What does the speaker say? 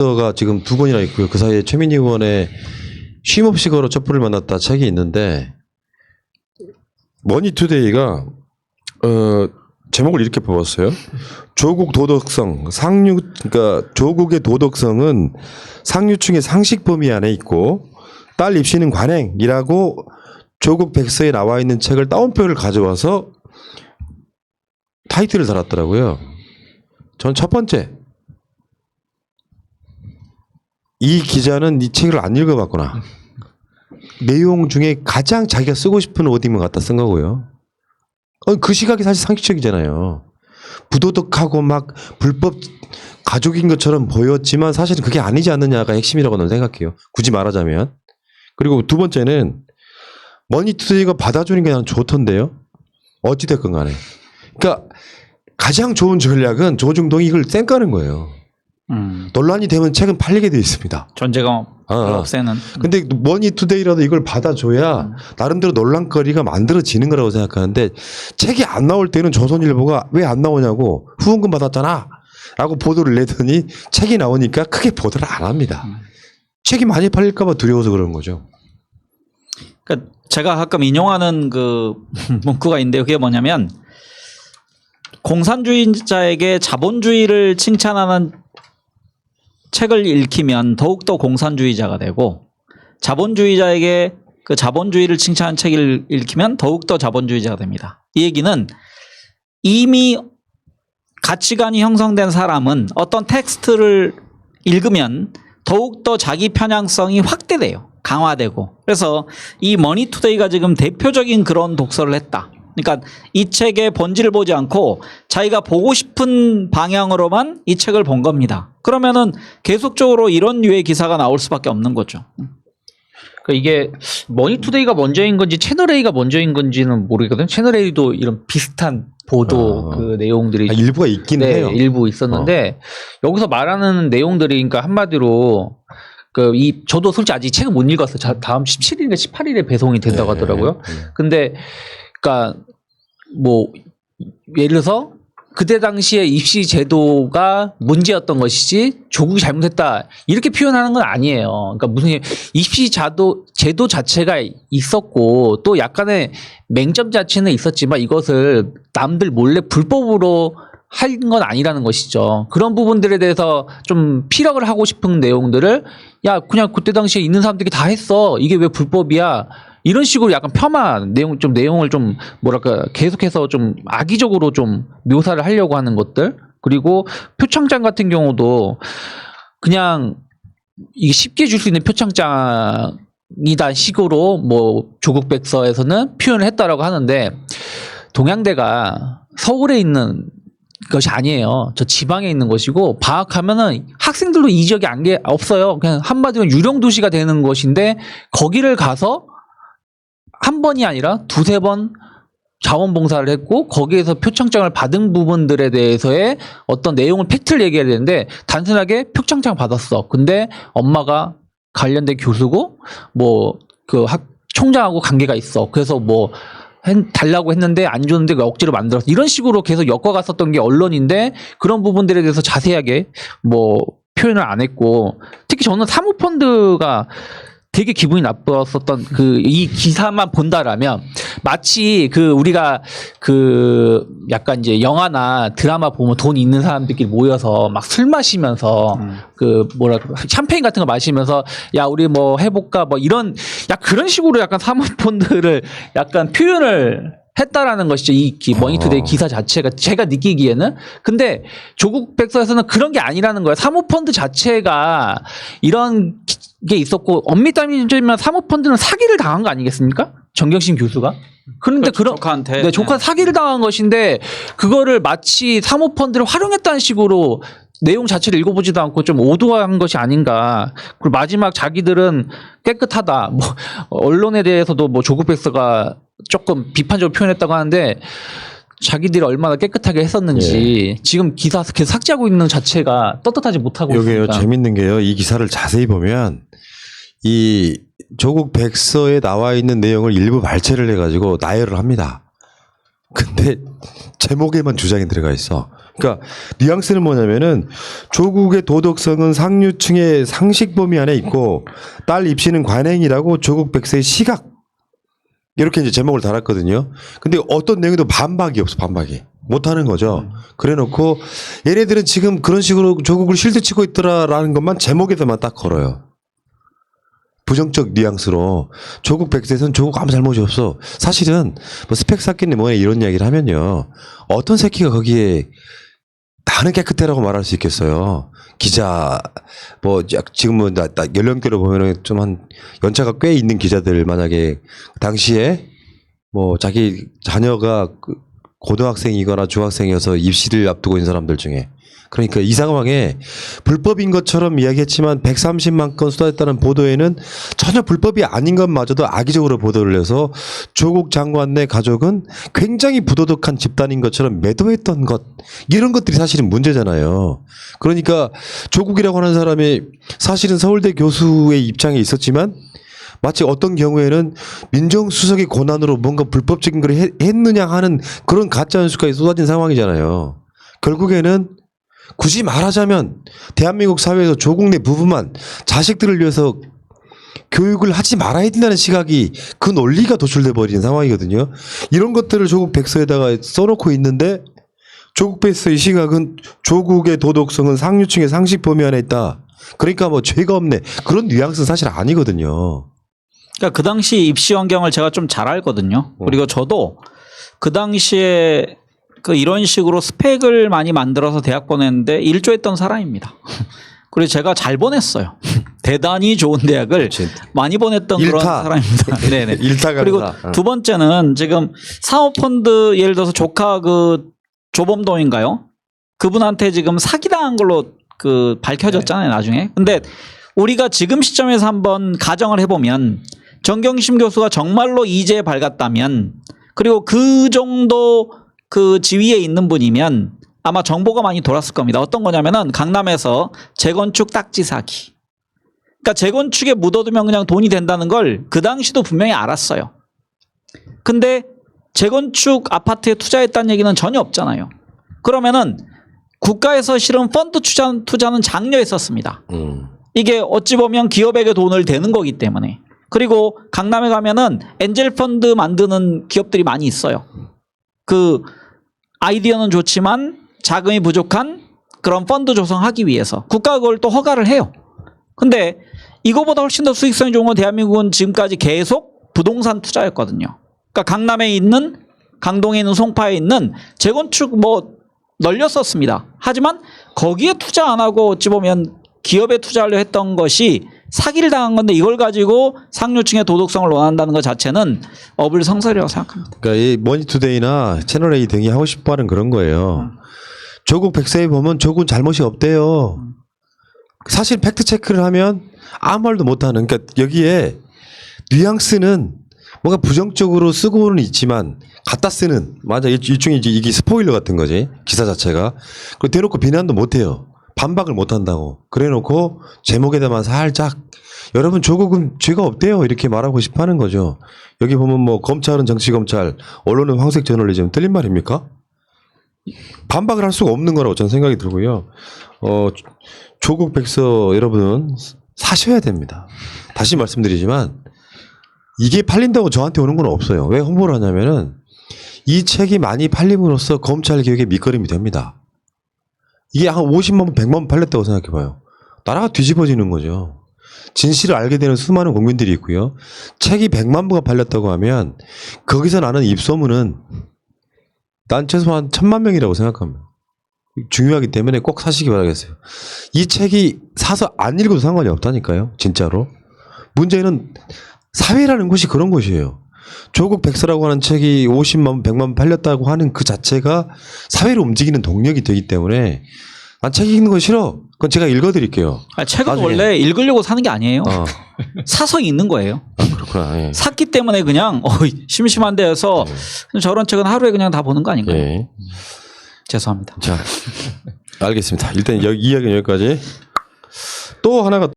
가 지금 두 권이나 있고요. 그 사이에 최민희 의원의 쉼없이 걸어 촛불을 만났다 책이 있는데 머니투데이가 제목을 이렇게 뽑았어요. 조국 도덕성 그러니까 조국의 도덕성은 상류층의 상식 범위 안에 있고 딸 입시는 관행이라고 조국 백서에 나와 있는 책을 따옴표를 가져와서 타이틀을 달았더라고요. 전 첫 번째, 이 기자는 이 책을 안 읽어봤구나. 내용 중에 가장 자기가 쓰고 싶은 워딩만 갖다 쓴 거고요. 그 시각이 사실 상식적이잖아요. 부도덕하고 막 불법 가족인 것처럼 보였지만 사실은 그게 아니지 않느냐가 핵심이라고 저는 생각해요. 굳이 말하자면. 그리고 두 번째는 머니투데이가 받아주는 게 난 좋던데요. 어찌됐건 간에. 그러니까 가장 좋은 전략은 조중동이 이걸 쌩까는 거예요. 논란이 되면 책은 팔리게 돼 있습니다. 존재감 없애는. 근데 머니투데이라도 이걸 받아줘야 나름대로 논란거리가 만들어지는 거라고 생각하는데 책이 안 나올 때는 조선일보가 왜 안 나오냐고 후원금 받았잖아 라고 보도를 내더니 책이 나오니까 크게 보도를 안 합니다. 책이 많이 팔릴까 봐 두려워서 그러는 거죠. 그러니까 제가 가끔 인용하는 그 문구가 있는데 그게 뭐냐면 공산주의자에게 자본주의를 칭찬하는 책을 읽히면 더욱더 공산주의자가 되고 자본주의자에게 그 자본주의를 칭찬하는 책을 읽히면 더욱더 자본주의자가 됩니다. 이 얘기는 이미 가치관이 형성된 사람은 어떤 텍스트를 읽으면 더욱더 자기 편향성이 확대돼요. 강화되고. 그래서 이 머니투데이가 지금 대표적인 그런 독서를 했다. 그러니까 이 책의 본질을 보지 않고 자기가 보고 싶은 방향으로만 이 책을 본 겁니다. 그러면은 계속적으로 이런 류의 기사가 나올 수밖에 없는 거죠. 그러니까 이게 머니투데이가 먼저인 건지 채널A가 먼저인 건지는 모르겠거든요. 채널A도 이런 비슷한 보도 그 내용들이 일부가 있긴 해요. 일부 있었는데 여기서 말하는 내용들이 그러니까 한마디로 저도 솔직히 아직 책을 못 읽었어요. 다음 17일인가 18일에 배송이 된다고 하더라고요. 근데 그러니까 뭐 예를 들어서 그때 당시에 입시 제도가 문제였던 것이지 조국이 잘못했다 이렇게 표현하는 건 아니에요. 그러니까 무슨 입시 제도 자체가 있었고 또 약간의 맹점 자체는 있었지만 이것을 남들 몰래 불법으로 한 건 아니라는 것이죠. 그런 부분들에 대해서 좀 피력을 하고 싶은 내용들을 야 그냥 그때 당시에 있는 사람들이 다 했어. 이게 왜 불법이야. 이런 식으로 약간 폄하한 내용을 좀 뭐랄까 계속해서 좀 악의적으로 좀 묘사를 하려고 하는 것들. 그리고 표창장 같은 경우도 그냥 이게 쉽게 줄 수 있는 표창장이다 식으로 뭐 조국 백서에서는 표현을 했다라고 하는데 동양대가 서울에 있는 것이 아니에요. 저 지방에 있는 것이고 방학하면은 학생들도 이 지역에 없어요. 그냥 한마디로 유령 도시가 되는 것인데 거기를 가서 한 번이 아니라 두세 번 자원봉사를 했고 거기에서 표창장을 받은 부분들에 대해서의 어떤 내용을 팩트를 얘기해야 되는데 단순하게 표창장 받았어. 근데 엄마가 관련된 교수고 뭐 그 총장하고 관계가 있어. 그래서 뭐 달라고 했는데 안 줬는데 억지로 만들었어. 이런 식으로 계속 엮어갔었던 게 언론인데 그런 부분들에 대해서 자세하게 뭐 표현을 안 했고 특히 저는 사모펀드가 되게 기분이 나빴었던 이 기사만 본다라면 마치 우리가 약간 이제 영화나 드라마 보면 돈 있는 사람들끼리 모여서 막 술 마시면서 샴페인 같은 거 마시면서 야 우리 뭐 해볼까 뭐 이런 그런 식으로 약간 사모펀드를 약간 표현을 했다라는 것이죠. 이 머니투데이 기사 자체가 제가 느끼기에는. 근데 조국 백서에서는 그런 게 아니라는 거예요. 사모펀드 자체가 이런 게 있었고 엄밀히 따지면 사모펀드는 사기를 당한 거 아니겠습니까? 정경심 교수가. 그런데 조카한테 조카 사기를 당한 것인데 그거를 마치 사모펀드를 활용했다는 식으로 내용 자체를 읽어보지도 않고 좀 오도한 것이 아닌가. 그리고 마지막 자기들은 깨끗하다. 뭐 언론에 대해서도 뭐 조국 백서가 조금 비판적으로 표현했다고 하는데 자기들이 얼마나 깨끗하게 했었는지 지금 기사 계속 삭제하고 있는 자체가 떳떳하지 못하고 여기요, 있습니다. 재밌는 게요. 이 기사를 자세히 보면 이 조국 백서에 나와 있는 내용을 일부 발췌를 해가지고 나열을 합니다. 근데 제목에만 주장이 들어가 있어. 그러니까 뉘앙스는 뭐냐면은 조국의 도덕성은 상류층의 상식 범위 안에 있고 딸 입시는 관행이라고 조국 백서의 시각 이렇게 이제 제목을 달았거든요. 근데 어떤 내용에도 반박이 없어. 반박이 못하는 거죠. 그래놓고 얘네들은 지금 그런 식으로 조국을 실드치고 있더라라는 것만 제목에서만 딱 걸어요. 부정적 뉘앙스로 조국 백세에서는 조국 아무 잘못이 없어. 사실은 뭐 스펙 쌓기는 뭐냐 이런 이야기를 하면요. 어떤 새끼가 거기에 나는 깨끗해라고 말할 수 있겠어요. 기자 뭐 지금 뭐 나 연령대로 보면은 좀 한 연차가 꽤 있는 기자들 만약에 당시에 뭐 자기 자녀가 고등학생이거나 중학생이어서 입시를 앞두고 있는 사람들 중에 그러니까 이 상황에 불법인 것처럼 이야기했지만 130만 건 쏟아졌다는 보도에는 전혀 불법이 아닌 것마저도 악의적으로 보도를 해서 조국 장관네 가족은 굉장히 부도덕한 집단인 것처럼 매도했던 것 이런 것들이 사실은 문제잖아요. 그러니까 조국이라고 하는 사람이 사실은 서울대 교수의 입장에 있었지만 마치 어떤 경우에는 민정수석의 권한으로 뭔가 불법적인 걸 했느냐 하는 그런 가짜 뉴스까지 쏟아진 상황이잖아요. 결국에는 굳이 말하자면 대한민국 사회에서 조국 내 부부만 자식들을 위해서 교육을 하지 말아야 된다는 시각이 그 논리가 도출돼 버린 상황이거든요. 이런 것들을 조국 백서에다가 써놓고 있는데 조국 백서의 시각은 조국의 도덕성은 상류층의 상식 범위 안에 있다. 그러니까 뭐 죄가 없네. 그런 뉘앙스는 사실 아니거든요. 그러니까 그 당시 입시 환경을 제가 좀 잘 알거든요. 그리고 저도 그 당시에 그 이런 식으로 스펙을 많이 만들어서 대학 보냈는데 일조했던 사람입니다. 그리고 제가 잘 보냈어요. 대단히 좋은 대학을 많이 보냈던 그런 사람입니다. 네네. 일타 그리고 두 번째는 지금 사모펀드 예를 들어서 조카 그 조범동인가요? 그분한테 지금 사기당한 걸로 그 밝혀졌잖아요, 나중에. 근데 우리가 지금 시점에서 한번 가정을 해보면 정경심 교수가 정말로 이제에 밝았다면 그리고 그 정도 그 지위에 있는 분이면 아마 정보가 많이 돌았을 겁니다. 어떤 거냐면은 강남에서 재건축 딱지 사기. 그러니까 재건축에 묻어두면 그냥 돈이 된다는 걸 그 당시도 분명히 알았어요. 근데 재건축 아파트에 투자했다는 얘기는 전혀 없잖아요. 그러면은 국가에서 실은 펀드 투자는 장려했었습니다. 이게 어찌 보면 기업에게 돈을 대는 거기 때문에. 그리고 강남에 가면은 엔젤 펀드 만드는 기업들이 많이 있어요. 그 아이디어는 좋지만 자금이 부족한 그런 펀드 조성하기 위해서 국가가 그걸 또 허가를 해요. 근데 이거보다 훨씬 더 수익성이 좋은 건 대한민국은 지금까지 계속 부동산 투자였거든요. 그러니까 강남에 있는 강동에 있는 송파에 있는 재건축 뭐 널렸었습니다. 하지만 거기에 투자 안 하고 어찌 보면 기업에 투자하려 했던 것이 사기를 당한 건데 이걸 가지고 상류층의 도덕성을 원한다는 것 자체는 어불성설이라고 생각합니다. 그러니까 이 머니투데이나 채널A 등이 하고 싶어하는 그런 거예요. 조국 백서에 보면 조국은 잘못이 없대요. 사실 팩트 체크를 하면 아무 말도 못하는. 그러니까 여기에 뉘앙스는 뭔가 부정적으로 쓰고는 있지만 갖다 쓰는 맞아 일종의 이게 스포일러 같은 거지 기사 자체가. 그리고 대놓고 비난도 못해요. 반박을 못한다고. 그래놓고 제목에다만 살짝 여러분 조국은 죄가 없대요 이렇게 말하고 싶어하는 거죠. 여기 보면 뭐 검찰은 정치검찰, 언론은 황색 저널리즘 틀린 말입니까? 반박을 할 수가 없는 거라고 저는 생각이 들고요. 조국 백서 여러분은 사셔야 됩니다. 다시 말씀드리지만 이게 팔린다고 저한테 오는 건 없어요. 왜 홍보를 하냐면은 이 책이 많이 팔림으로써 검찰 개혁의 밑거름이 됩니다. 이게 한 50만 번, 100만 번 팔렸다고 생각해봐요. 나라가 뒤집어지는 거죠. 진실을 알게 되는 수많은 국민들이 있고요. 책이 100만 부가 팔렸다고 하면 거기서 나는 입소문은 난 최소한 1000만 명이라고 생각합니다. 중요하기 때문에 꼭 사시기 바라겠어요. 이 책이 사서 안 읽어도 상관이 없다니까요. 진짜로. 문제는 사회라는 것이 그런 것이에요. 조국 백서라고 하는 책이 50만 원, 100만 원 팔렸다고 하는 그 자체가 사회를 움직이는 동력이 되기 때문에 난 책 읽는 거 싫어. 그건 제가 읽어드릴게요. 책은 나중에. 원래 읽으려고 사는 게 아니에요. 사서 읽는 거예요. 그렇구나. 예. 샀기 때문에 그냥 심심한데 해서 저런 책은 하루에 그냥 다 보는 거 아닌가요? 예. 죄송합니다. 자, 알겠습니다. 일단 이 이야기는 여기까지. 또 하나가